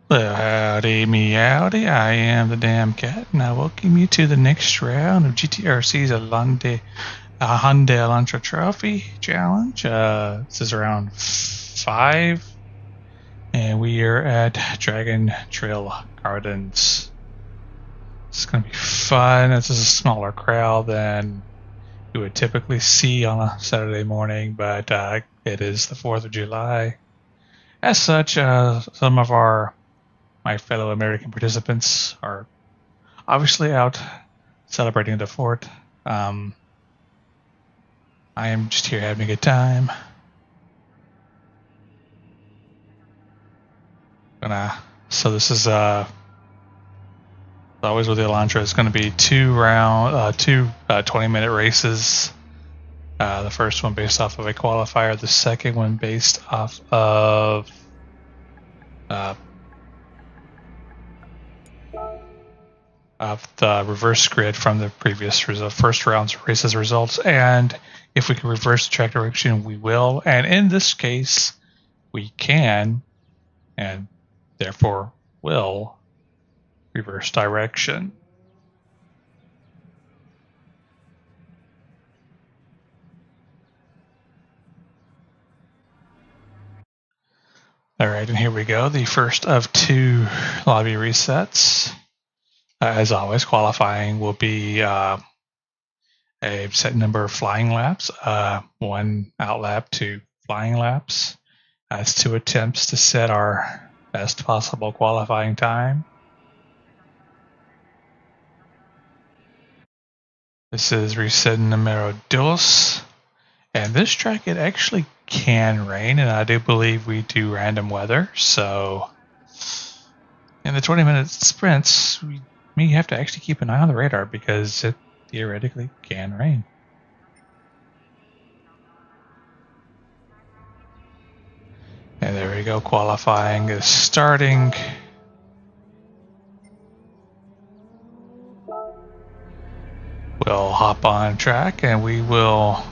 Well, howdy, meowdy. I am the damn cat, and I welcome you to the next round of GTRC's Hyundai Elantra Trophy Challenge. This is round 5, and we are at Dragon Trail Gardens. It's going to be fun. This is a smaller crowd than you would typically see on a Saturday morning, but it is the 4th of July. As such, some of my fellow American participants are obviously out celebrating the 4th. I am just here having a good time. So this is always with the Elantra. It's going to be two 20-minute races. The first one based off of a qualifier. The second one based off of the reverse grid from the previous first round's races results, and if we can reverse the track direction, we will. And in this case, we can, and therefore will, reverse direction. All right, and here we go. The first of 2 lobby resets. As always, qualifying will be a set number of flying laps, 1 out lap, 2 flying laps. That's 2 attempts to set our best possible qualifying time. This is reset numero 2. And this track, it actually can rain, and I do believe we do random weather. So in the 20-minute sprints, we may have to actually keep an eye on the radar because it theoretically can rain. And there we go, qualifying is starting. We'll hop on track and we will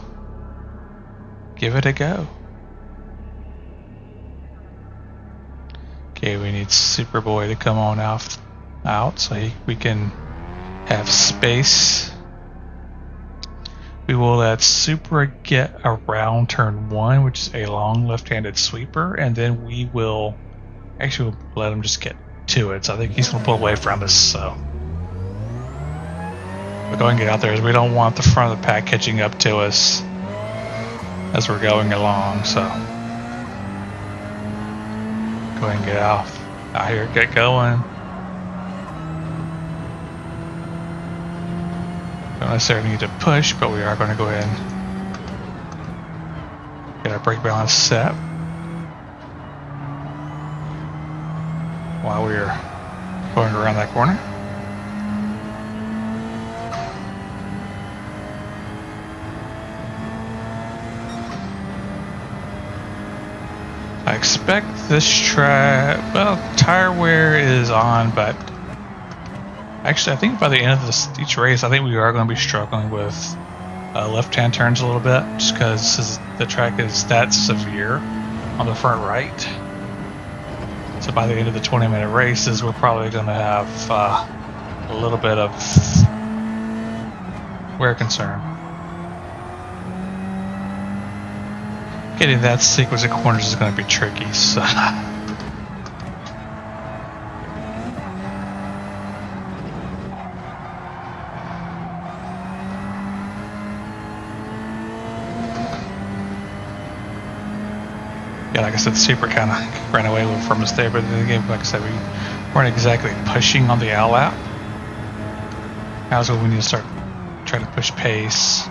give it a go. Okay, we need Superboy to come on out so we can have space. We will let Super get around turn 1, which is a long left-handed sweeper, and then we will actually let him just get to it. So I think he's going to pull away from us. So we're going to get out there as we don't want the front of the pack catching up to us as we're going along. So go ahead and get out here, get going. Don't necessarily need to push, but we are going to go ahead and get our brake balance set while we are going around that corner. I expect this track, well, tire wear is on, but actually I think by the end of each race, I think we are going to be struggling with left-hand turns a little bit, just because the track is that severe on the front right. So by the end of the 20-minute races, we're probably going to have a little bit of wear concern. Getting that sequence of corners is going to be tricky, so yeah, like I said, Super kind of ran away from us there, but again, like I said, we weren't exactly pushing on the outlap. Now's when we need to start trying to push pace.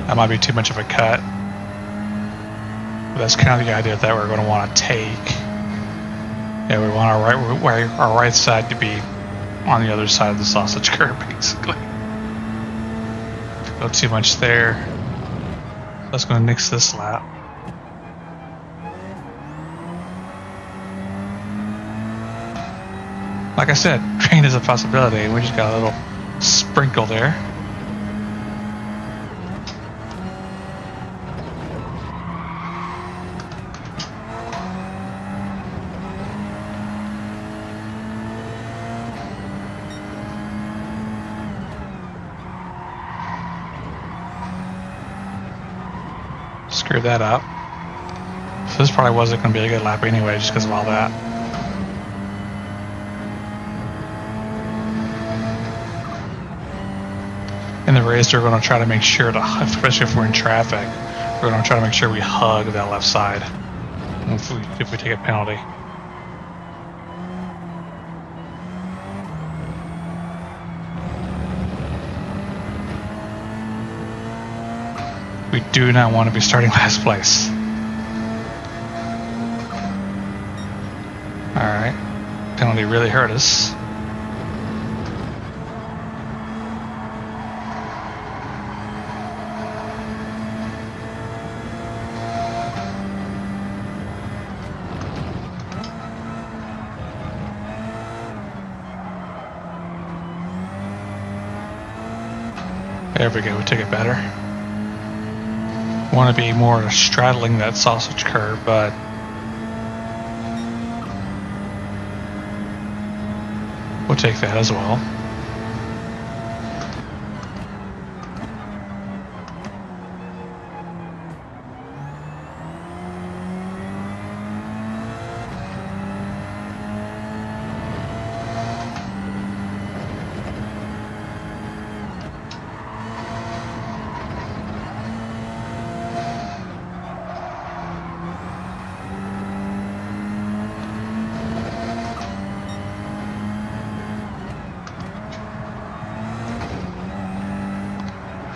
That might be too much of a cut. But that's kind of the idea that we're going to want to take. Yeah, we want our right side to be on the other side of the sausage curve, basically. Go too much there. That's going to nix this lap. Like I said, rain is a possibility, and we just got a little sprinkle there. Screw that up. So this probably wasn't going to be a good lap anyway, just because of all that. In the race, we're going to try to make sure to, especially if we're in traffic, we're going to try to make sure we hug that left side if we take a penalty. We do not want to be starting last place. Alright. Penalty really hurt us. There we go, we took it better. Want to be more straddling that sausage curve, but we'll take that as well.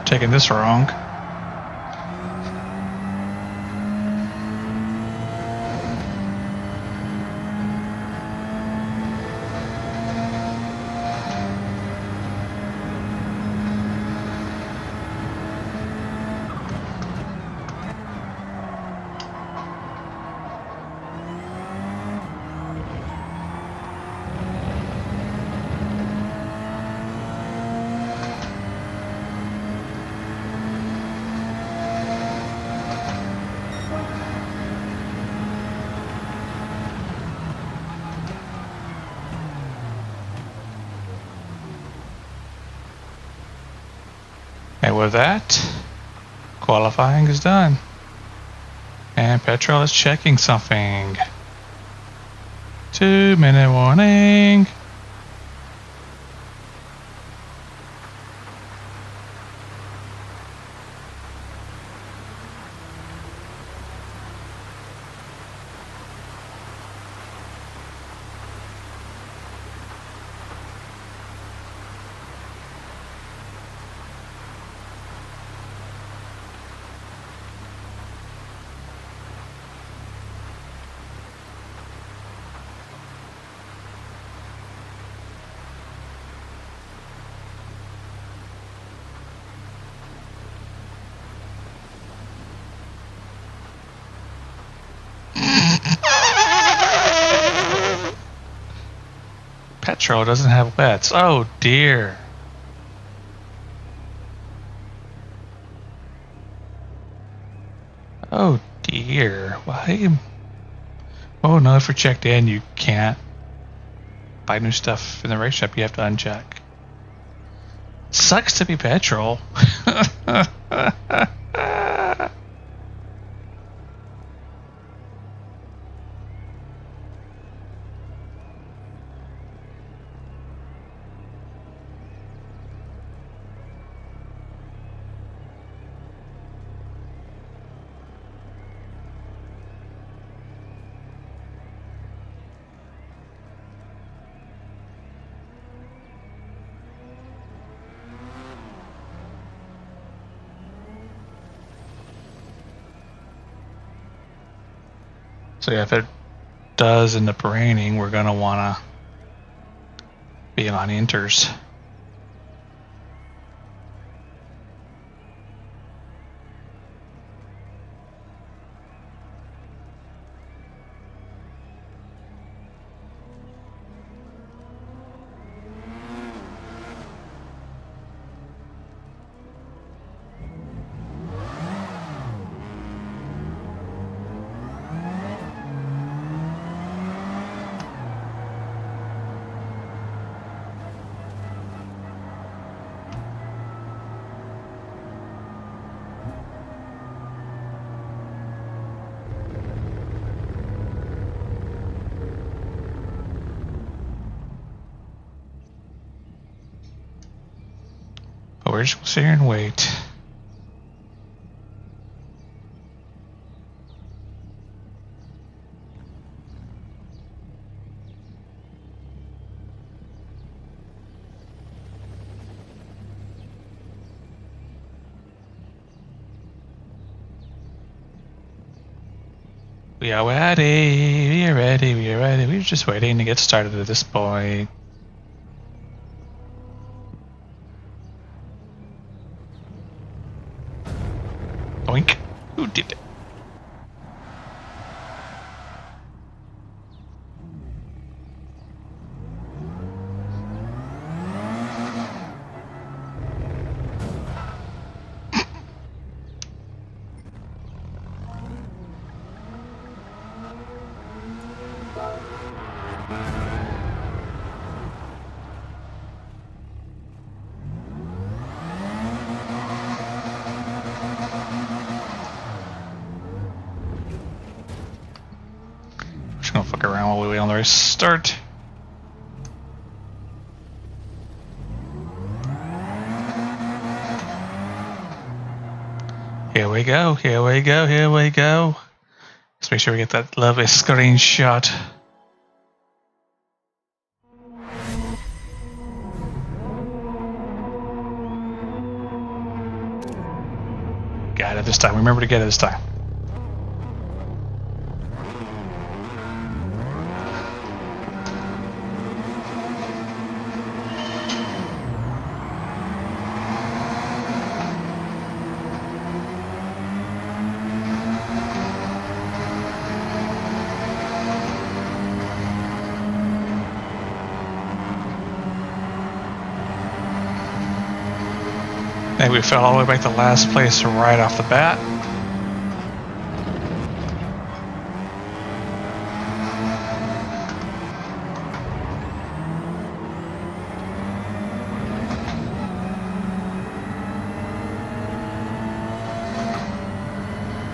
Taking this wrong. And with that, qualifying is done. And Petrol is checking something. 2-minute warning. Petrol doesn't have wets. Oh dear. Oh dear. Why? Oh no, if you're checked in, you can't buy new stuff in the race shop. You have to uncheck. Sucks to be Petrol. So yeah, if it does end up raining, we're gonna wanna be on inters. But we're just gonna sit here and wait. We are ready, we are ready, we are ready. We're just waiting to get started at this point. Oink. Who did it? Just gonna fuck around while we wait on the race to start. Here we go, here we go, here we go. Let's make sure we get that lovely screenshot. Got it this time. Remember to get it this time. I think we fell all the way back to last place right off the bat.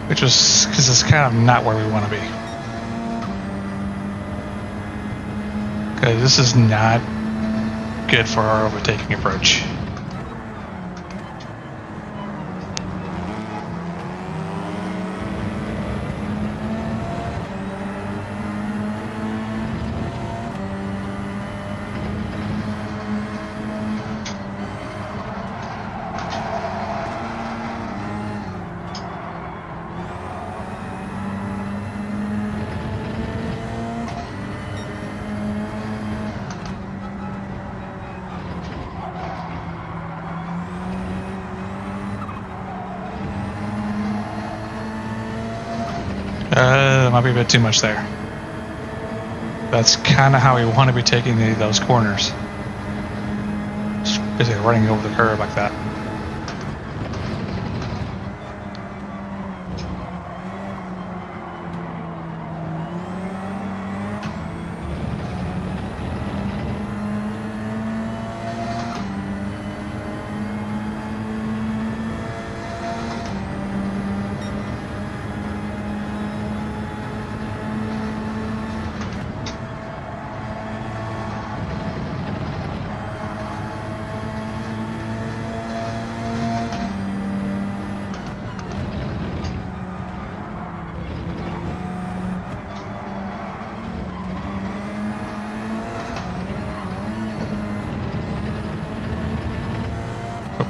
Which was because it's kind of not where we want to be. Because this is not good for our overtaking approach. Might be a bit too much there. That's kind of how we want to be taking those corners. Just basically running over the curb like that.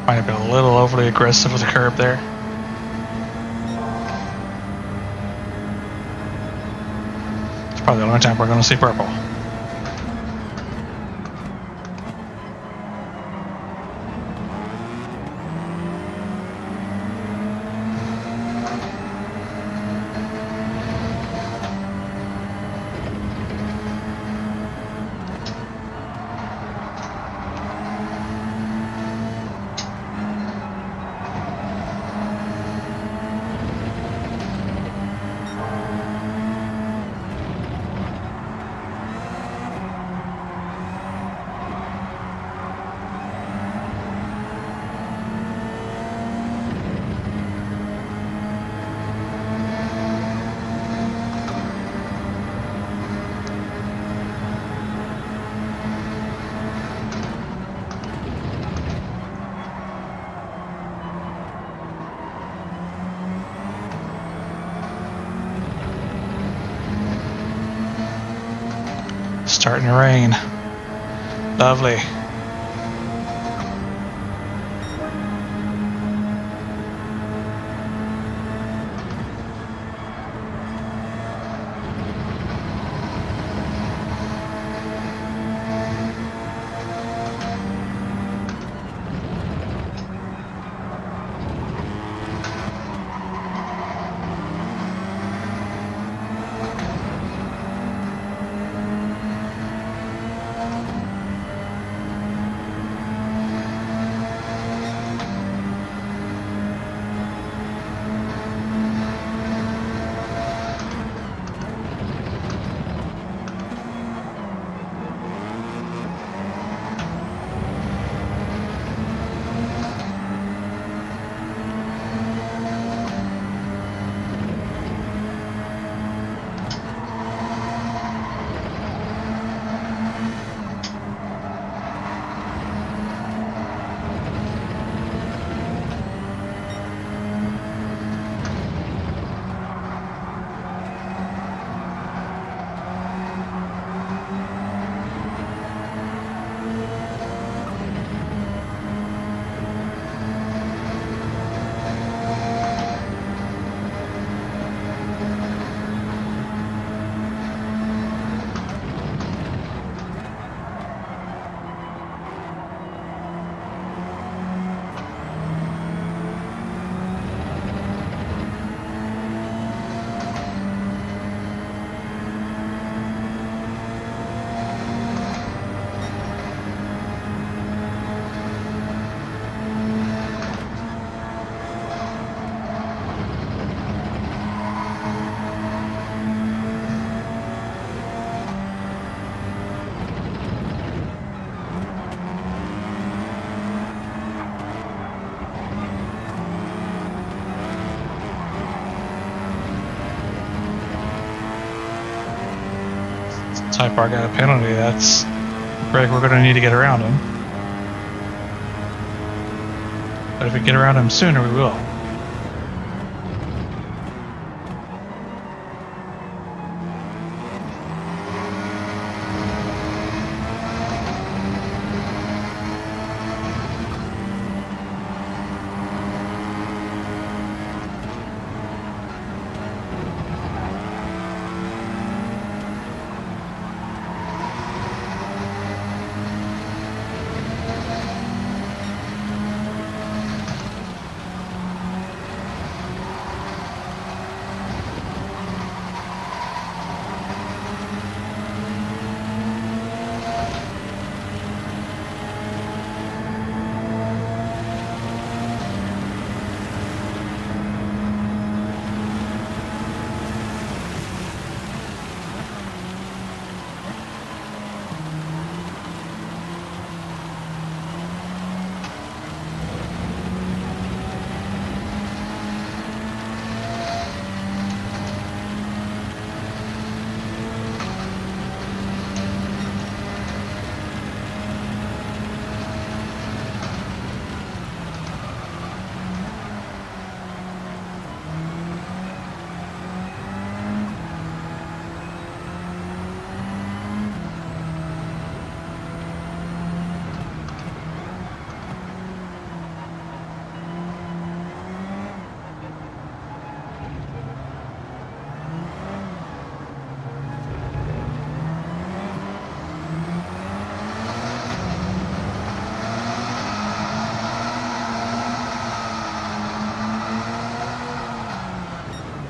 Might have been a little overly aggressive with the curb there. Probably the only time we're going to see purple. Starting to rain. Lovely. Type R got a penalty. That's right. We're going to need to get around him. But if we get around him sooner, we will.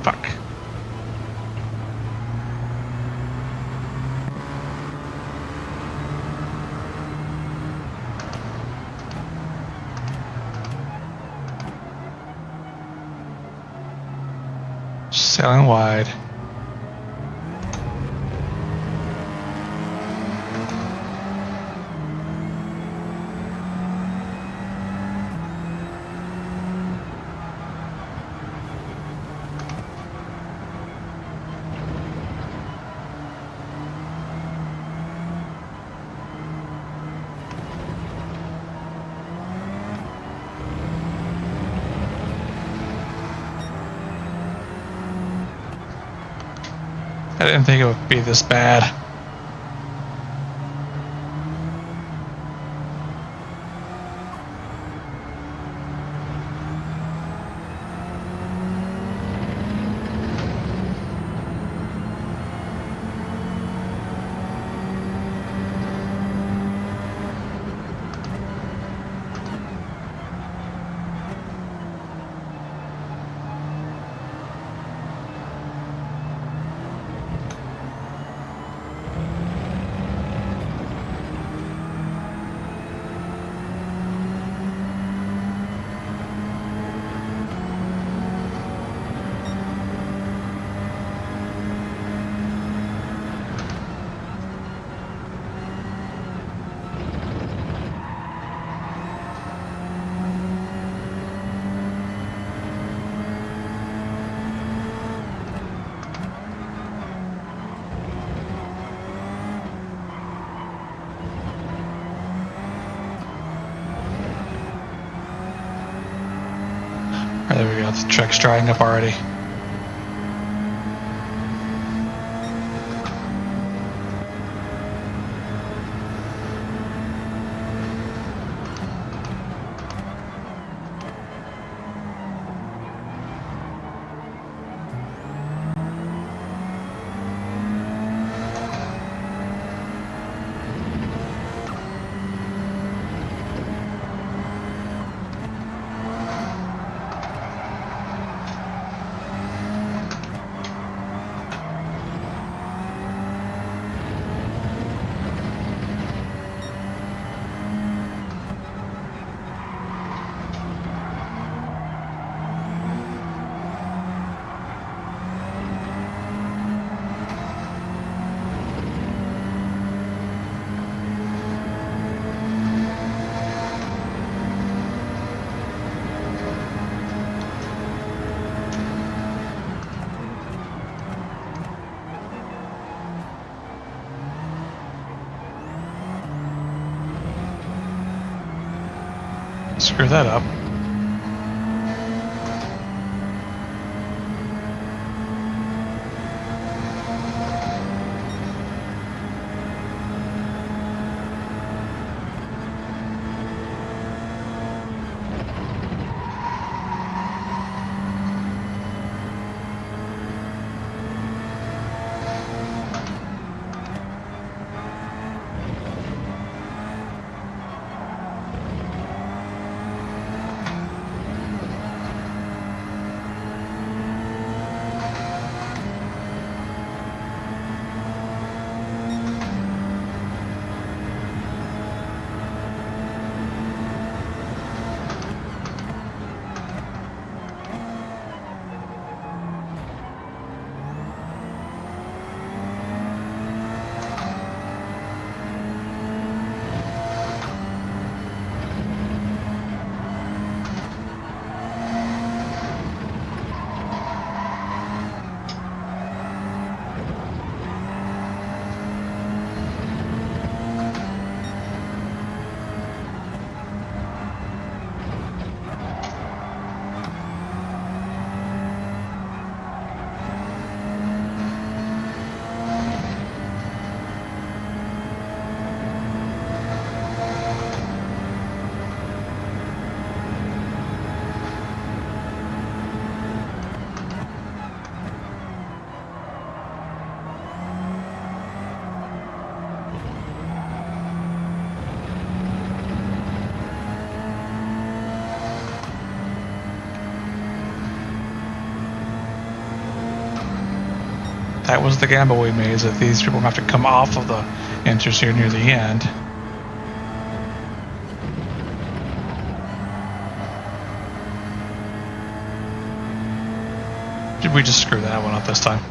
Fuck. Sailing wide. I didn't think it would be this bad. There we go, the truck's drying up already. Screw that up. That was the gamble we made, is that these people have to come off of the interstate near the end. Did we just screw that one up this time?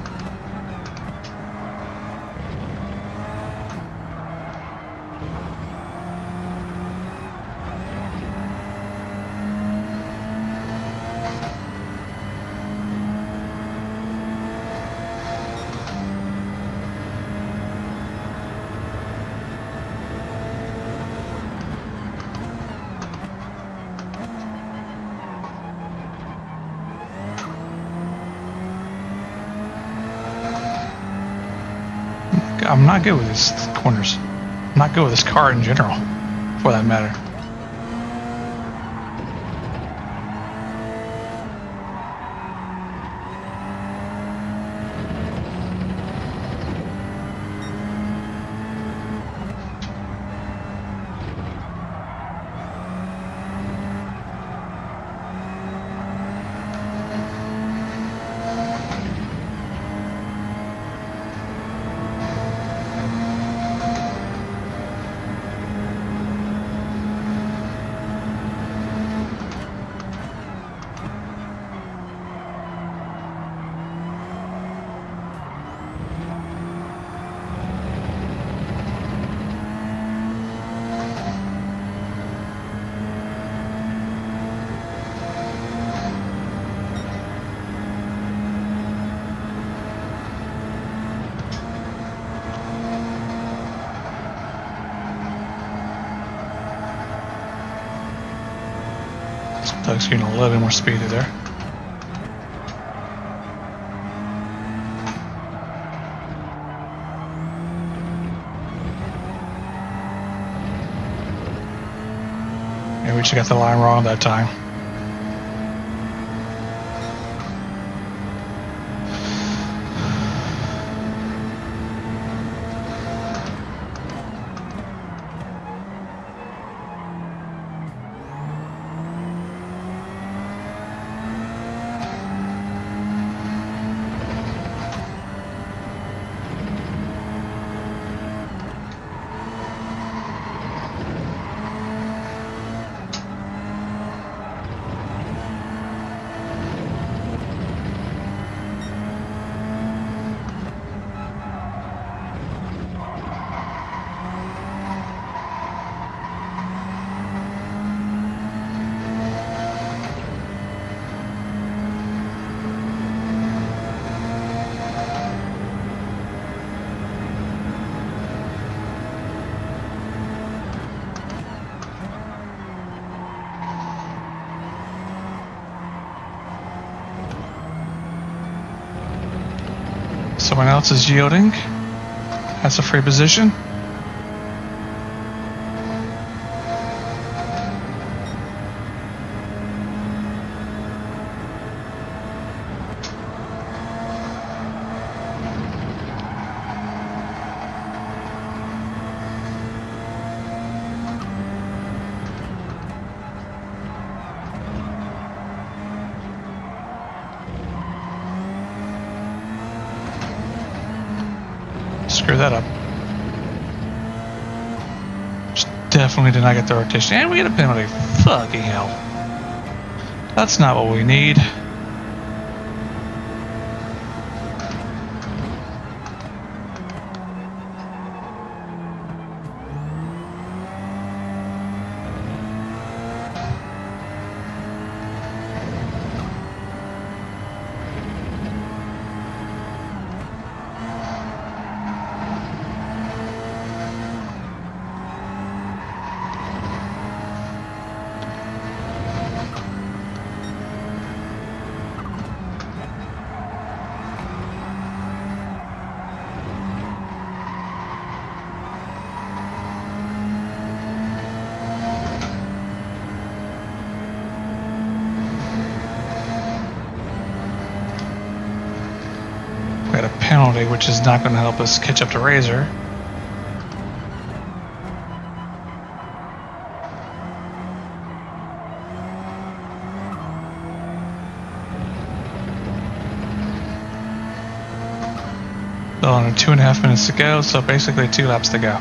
I'm not good with these corners. I'm not good with this car in general, for that matter. Doug's getting a little bit more speedy there. Yeah, we just got the line wrong that time. Someone else is yielding. That's a free position. Screw that up. Just definitely did not get the rotation. And we get a penalty. Fucking hell. That's not what we need. We had a penalty, which is not going to help us catch up to Razor. Still under 2.5 minutes to go, so basically 2 laps to go.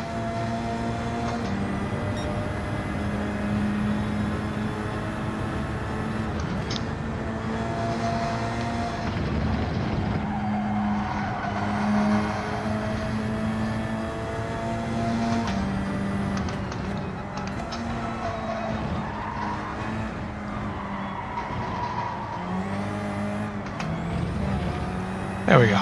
There we go.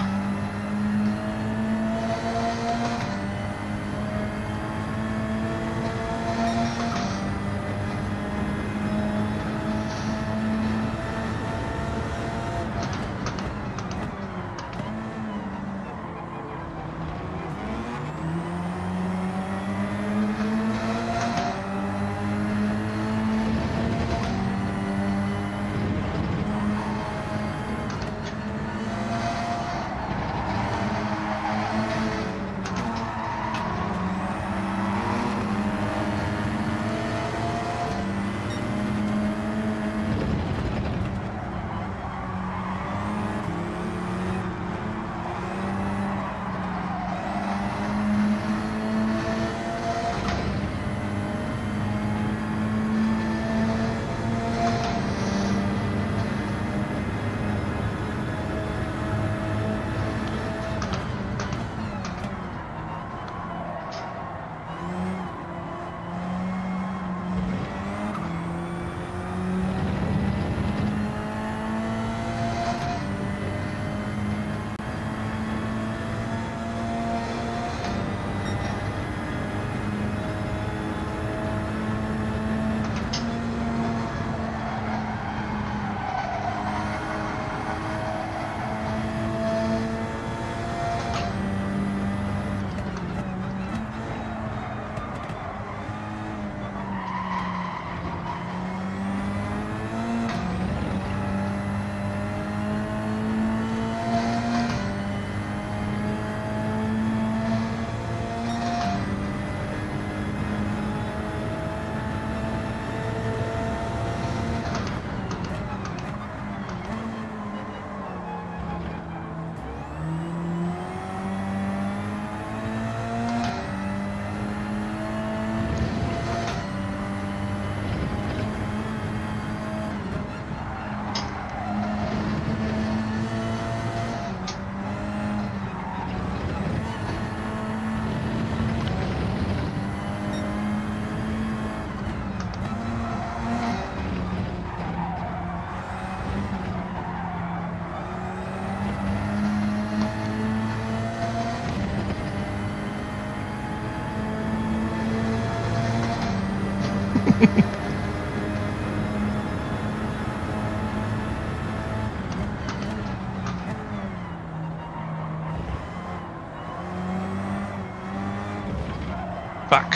Fuck.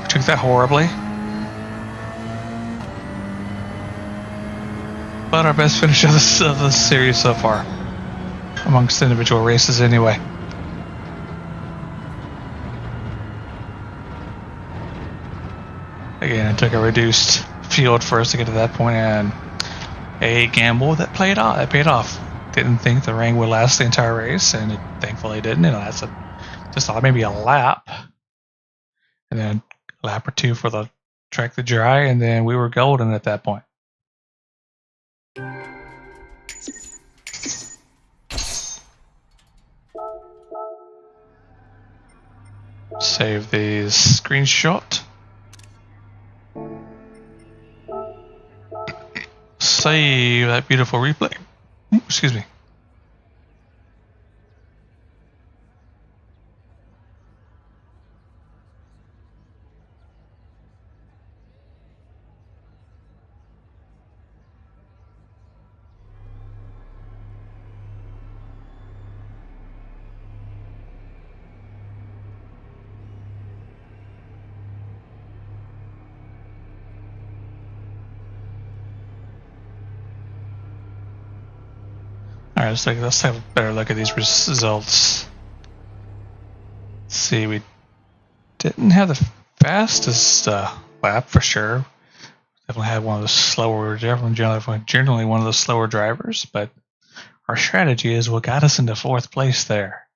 Took that horribly. But our best finish of the series so far. Amongst individual races anyway. Again, it took a reduced field for us to get to that point, and a gamble that paid off. Didn't think the rain would last the entire race, and it thankfully didn't. It lasted just maybe a lap, and then a lap or two for the track to dry, and then we were golden at that point. Save the screenshot. Save that beautiful replay. Excuse me. All right, let's have a better look at these results. Let's see, we didn't have the fastest lap for sure. Definitely had one of the slower. Generally one of the slower drivers, but our strategy is what got us into 4th place there.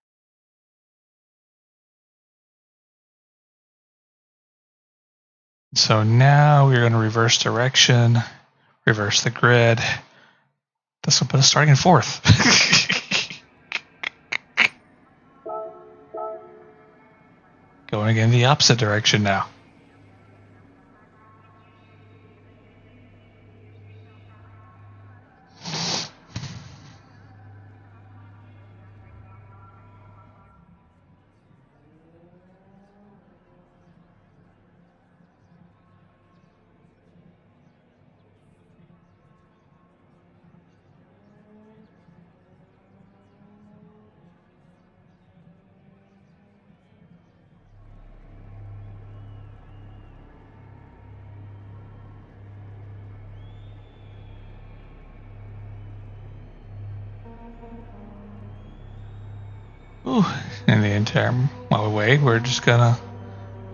So now we're going to reverse direction, reverse the grid. This will put us starting in 4th. Going again the opposite direction now. Ooh, in the interim, while we wait, we're just gonna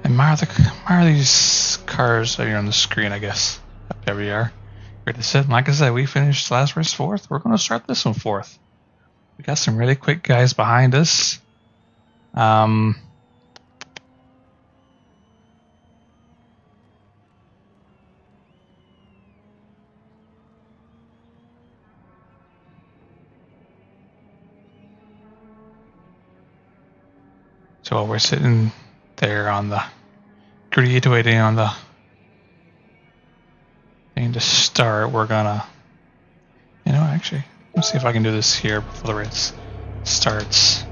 admire these cars that are on the screen, I guess. There we are. Great to sit. Like I said, we finished last race 4th. We're gonna start this one 4th. We got some really quick guys behind us. So while we're sitting there on the grid waiting on the thing to start, we're gonna, actually, let's see if I can do this here before the race starts.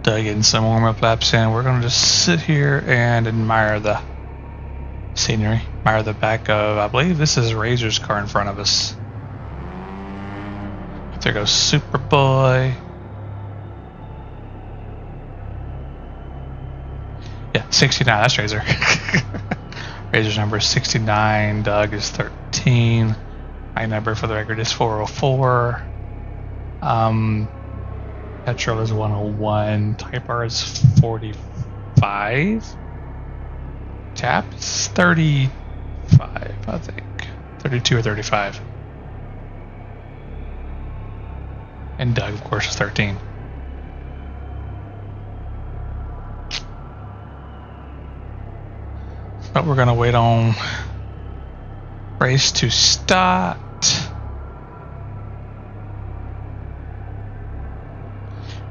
Getting some warm-up laps in. We're gonna just sit here and admire the scenery, admire the back of, I believe this is Razor's car in front of us. There goes Superboy. Yeah, 69, that's Razor. Razor's number is 69, Doug is 13. My number for the record is 404. Petrol is 101. Type R is 45. Tap is 35, I think. 32 or 35. And Doug, of course, is 13. But we're going to wait on race to start.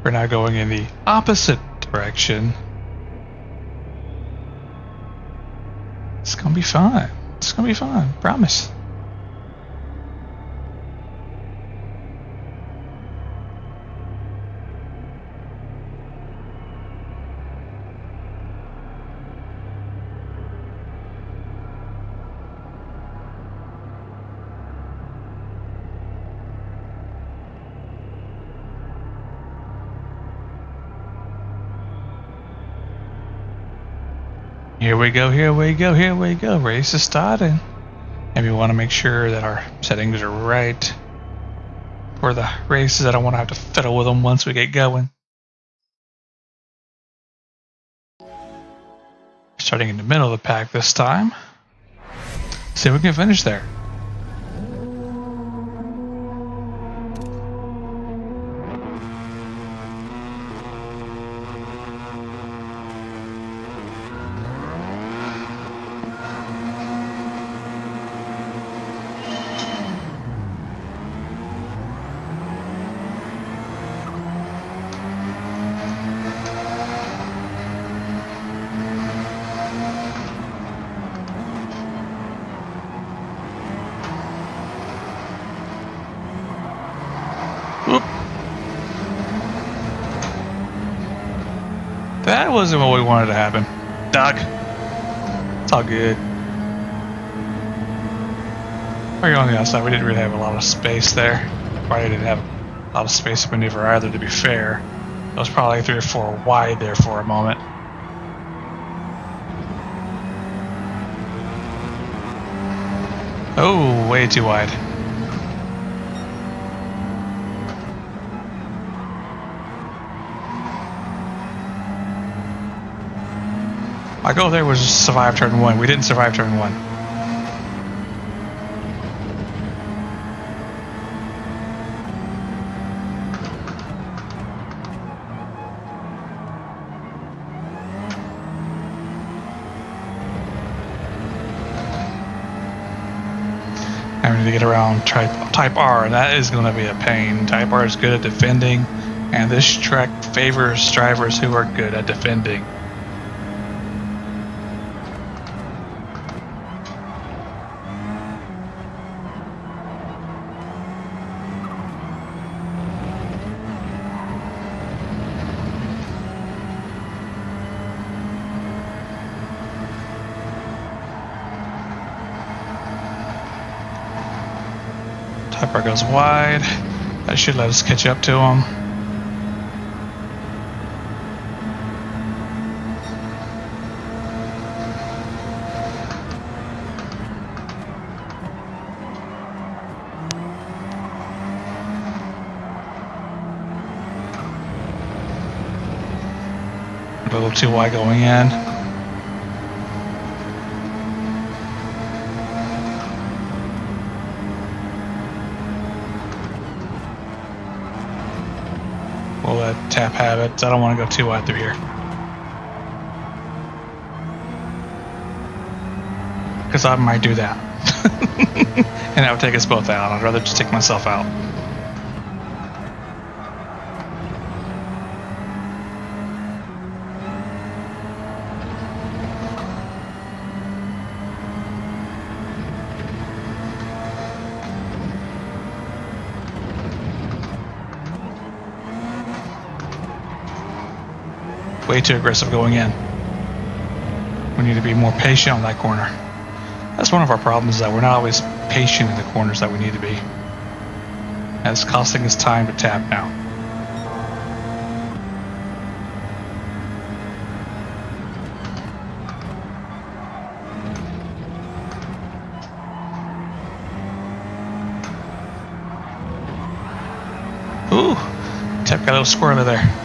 We're now going in the opposite direction. It's going to be fun. It's going to be fun. Promise. Here we go, here we go, here we go. Race is starting. And we want to make sure that our settings are right for the races. I don't want to have to fiddle with them once we get going. Starting in the middle of the pack this time. See if we can finish there. That wasn't what we wanted to happen. Doug. It's all good. We're on the outside. We didn't really have a lot of space there. Probably didn't have a lot of space to maneuver either, to be fair. It was probably 3 or 4 wide there for a moment. Oh, way too wide. My goal there was to survive turn 1. We didn't survive turn 1. I need to get around Type R, and that is going to be a pain. Type R is good at defending, and this track favors drivers who are good at defending. Type R goes wide. That should let us catch up to him. A little too wide going in. We'll let Tap have it. I don't want to go too wide through here. Because I might do that. And that would take us both out. I'd rather just take myself out. Way too aggressive going in. We need to be more patient on that corner. That's one of our problems, is that we're not always patient in the corners that we need to be. And it's costing us time to tap now. Ooh, Tap got a little squirrely there.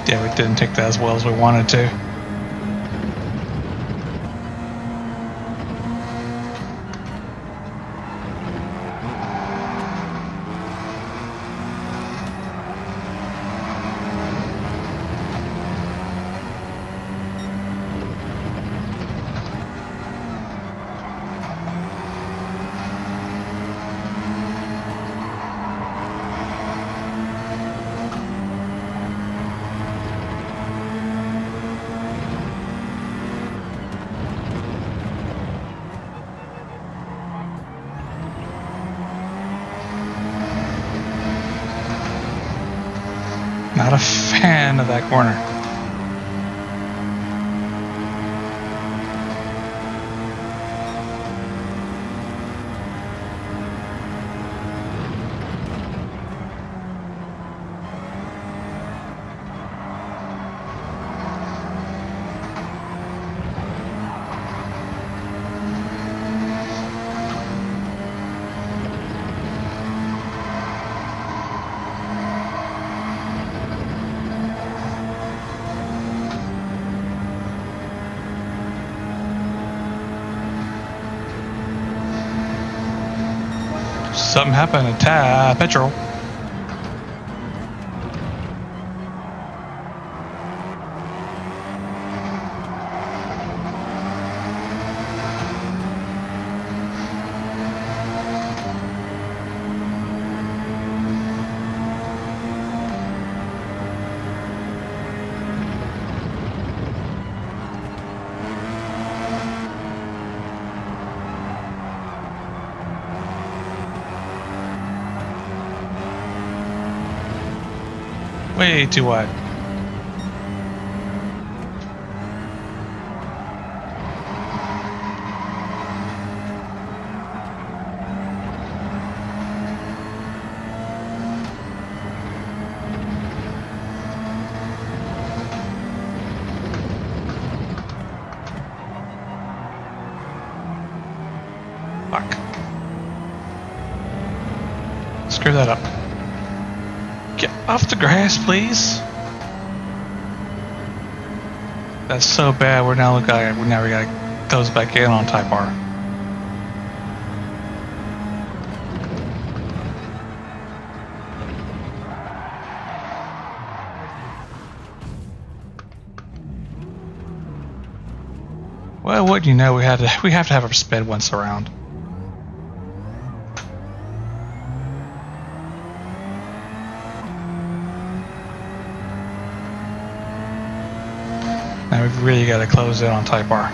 Yeah, we didn't take that as well as we wanted to. Not a fan of that corner. Something happened to petrol. Way too wide. Fuck. Screw that up. Get off the grass, please. That's so bad. We gotta close back in on Type R. Well, wouldn't you know, we have to have our sped once around. Now we've really got to close in on Type R.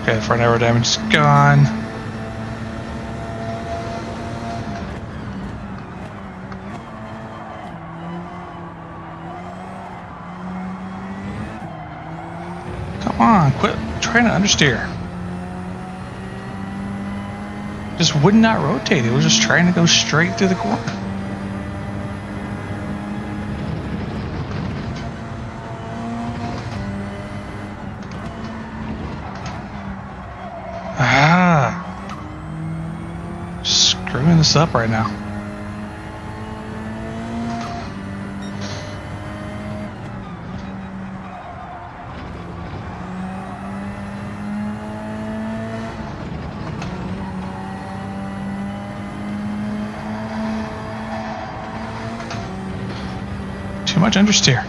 Okay, front aero damage is gone. Come on, quit trying to understeer. Just would not rotate. It was just trying to go straight through the corner. Screwing this up right now. Too much understeer.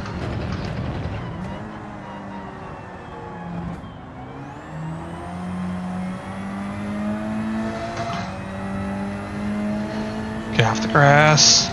Get off the grass.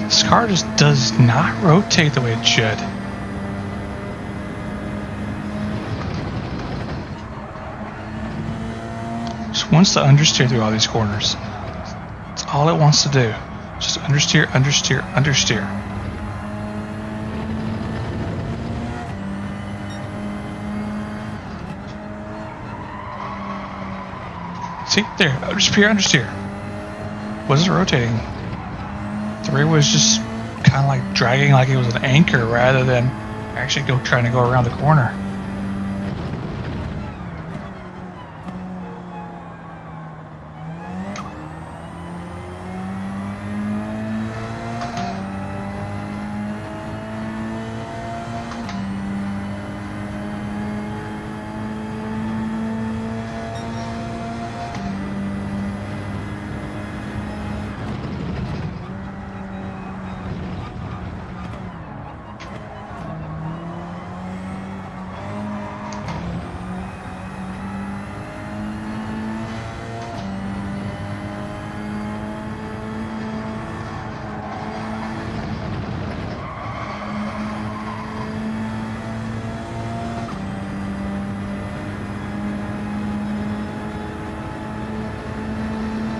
This car just does not rotate the way it should. Just wants to understeer through all these corners. That's all it wants to do. Just understeer, understeer, understeer. See, there, understeer, understeer. Wasn't rotating. 3 was just kind of like dragging like it was an anchor rather than actually trying to go around the corner.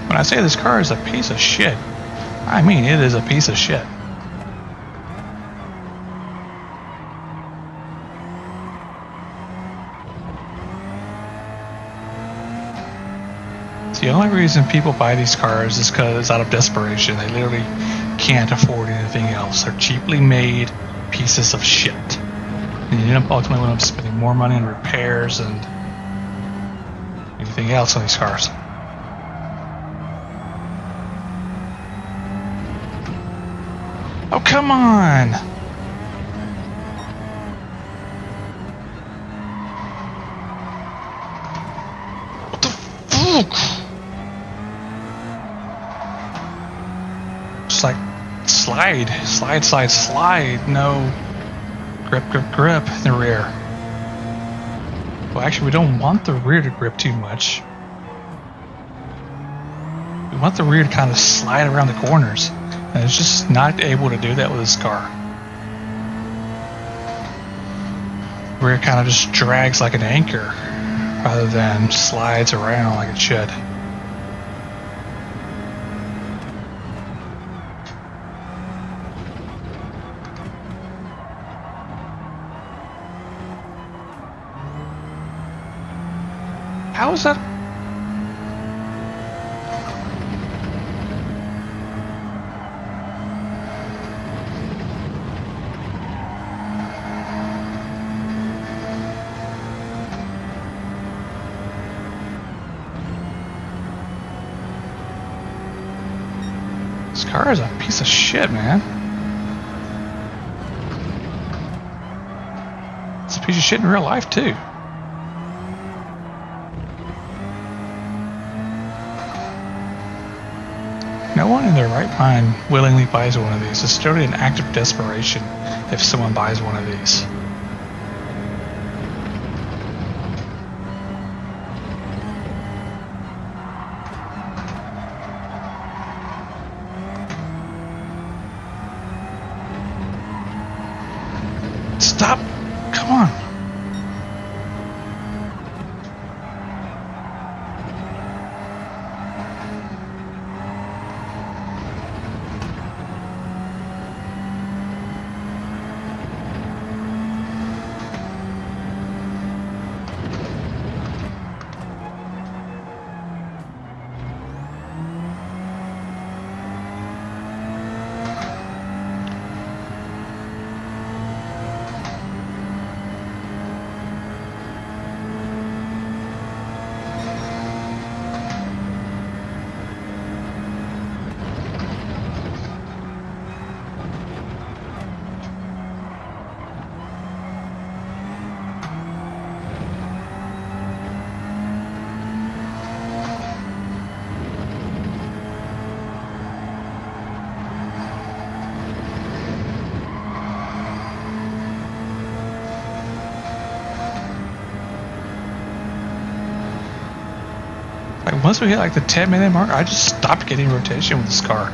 When I say this car is a piece of shit, I mean it is a piece of shit. The only reason people buy these cars is because out of desperation. They literally can't afford anything else. They're cheaply made pieces of shit. And you ultimately end up spending more money on repairs and anything else on these cars. Oh, come on! What the fuck? Just like slide. No grip in the rear. Well, actually, we don't want the rear to grip too much. We want the rear to kind of slide around the corners. And it's just not able to do that with this car. The rear kind of just drags like an anchor rather than slides around like it should. How is that? This car is a piece of shit, man. It's a piece of shit in real life, too. No one in their right mind willingly buys one of these. It's totally an act of desperation if someone buys one of these. Stop! Come on! Like once we hit like the 10-minute mark, I just stopped getting rotation with this car.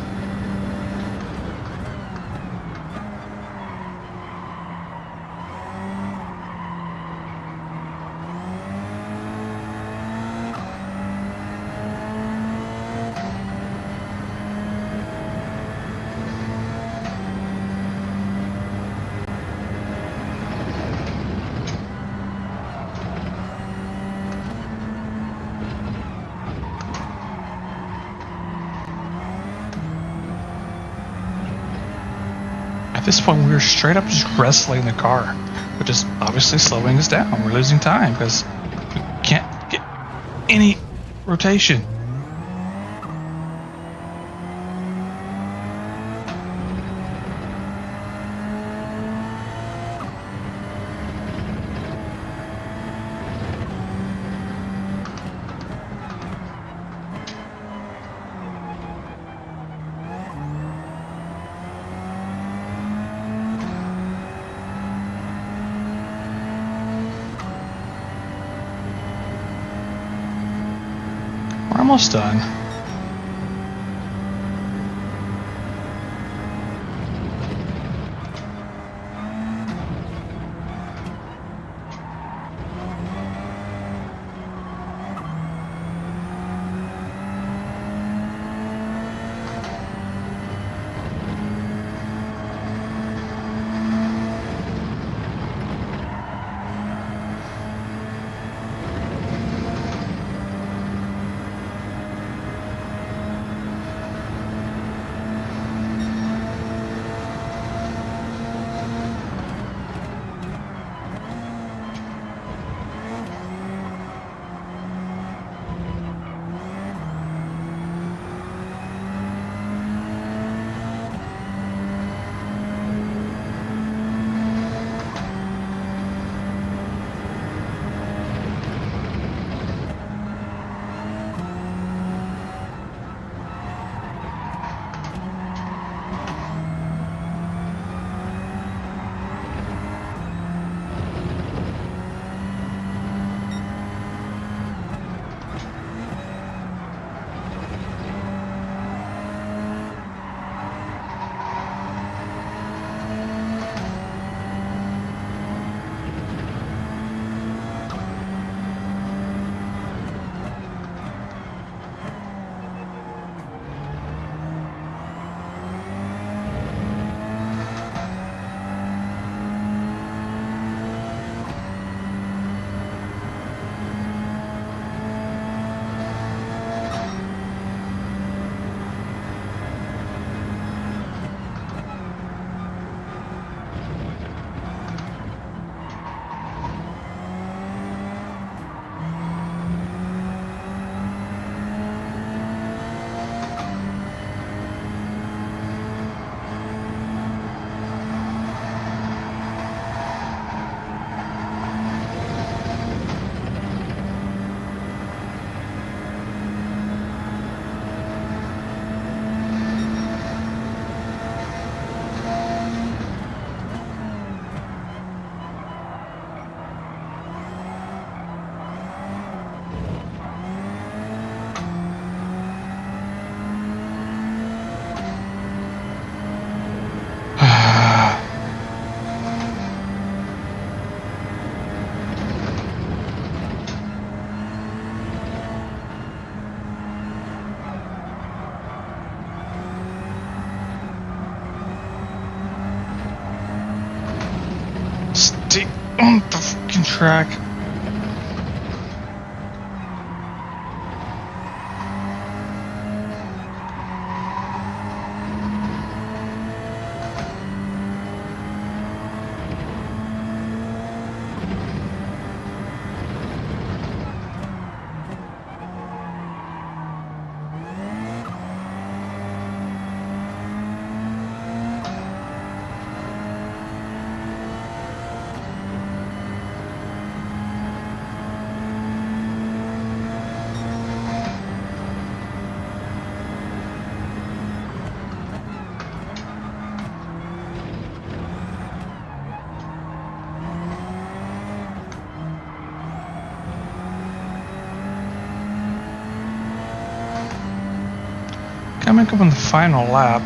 At this point, we were straight up just wrestling the car, which is obviously slowing us down. We're losing time because we can't get any rotation. We're almost done. track. Coming up on the final lap.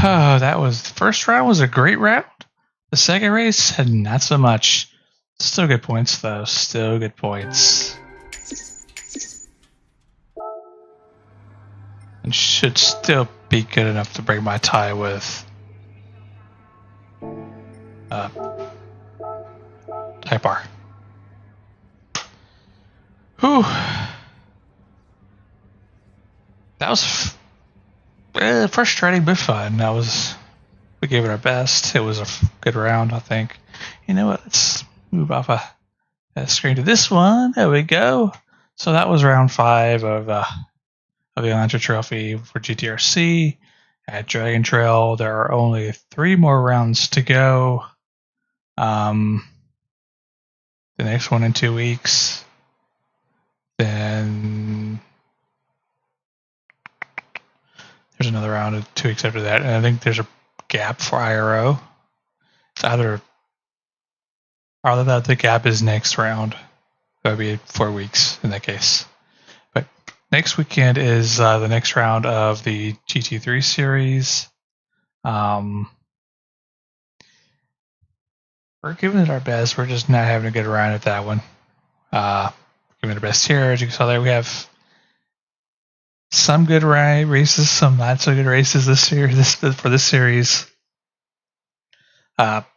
Oh, that was the first round was a great round. The second race, not so much. Still good points though. Still good points. And should still be good enough to break my tie with Type R. Whew. That was frustrating but fun. We gave it our best. It was a good round, I think. You know what? Let's move off a screen to this one. There we go. So that was round 5 of the Elantra Trophy for GTRC at Dragon Trail. There are only 3 more rounds to go. The next one in 2 weeks. Then there's another round of 2 weeks after that, and I think there's a gap for IRO. It's either that the gap is next round. That would be 4 weeks in that case. But next weekend is the next round of the GT3 Series. We're giving it our best. We're just not having a good round at that one. Giving it our best here. As you saw there, we have some good races, some not so good races for this series.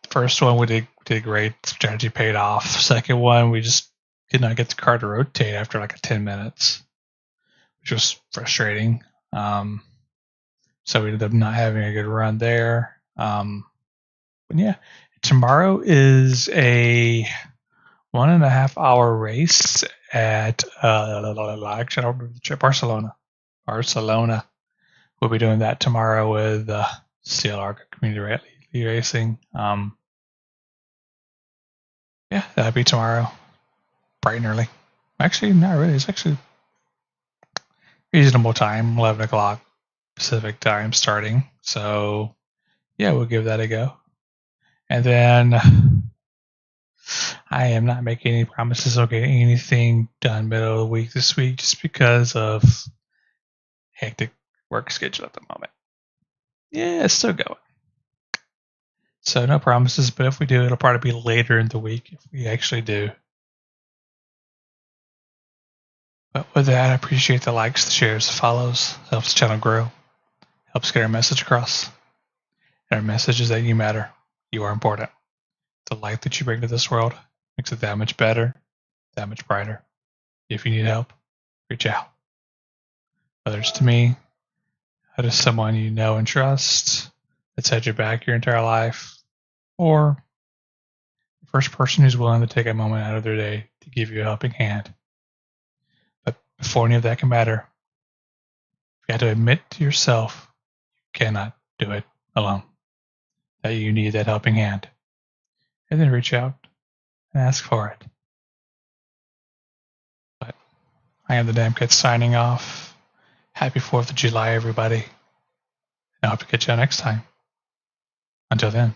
First one we did great. Strategy paid off. Second one we just did not get the car to rotate after like 10 minutes, which was frustrating. So we ended up not having a good run there. But yeah, tomorrow is a 1.5 hour race at actually I don't remember, Barcelona. We'll be doing that tomorrow with CLR Community Racing. Yeah, that'll be tomorrow, bright and early. Actually, not really. It's actually reasonable time, 11 o'clock Pacific time starting. So, yeah, we'll give that a go. And then I am not making any promises of getting anything done middle of the week this week just because of hectic work schedule at the moment. Yeah, it's still going. So no promises, but if we do, it'll probably be later in the week if we actually do. But with that, I appreciate the likes, the shares, the follows. Helps the channel grow. Helps get our message across. And our message is that you matter. You are important. The light that you bring to this world makes it that much better, that much brighter. If you need help, reach out. Whether it's to me, or to someone you know and trust that's had your back your entire life, or the first person who's willing to take a moment out of their day to give you a helping hand. But before any of that can matter, you have to admit to yourself you cannot do it alone, that you need that helping hand, and then reach out and ask for it. But I am the Damn Kid signing off. Happy 4th of July, everybody. And I hope to catch you next time. Until then.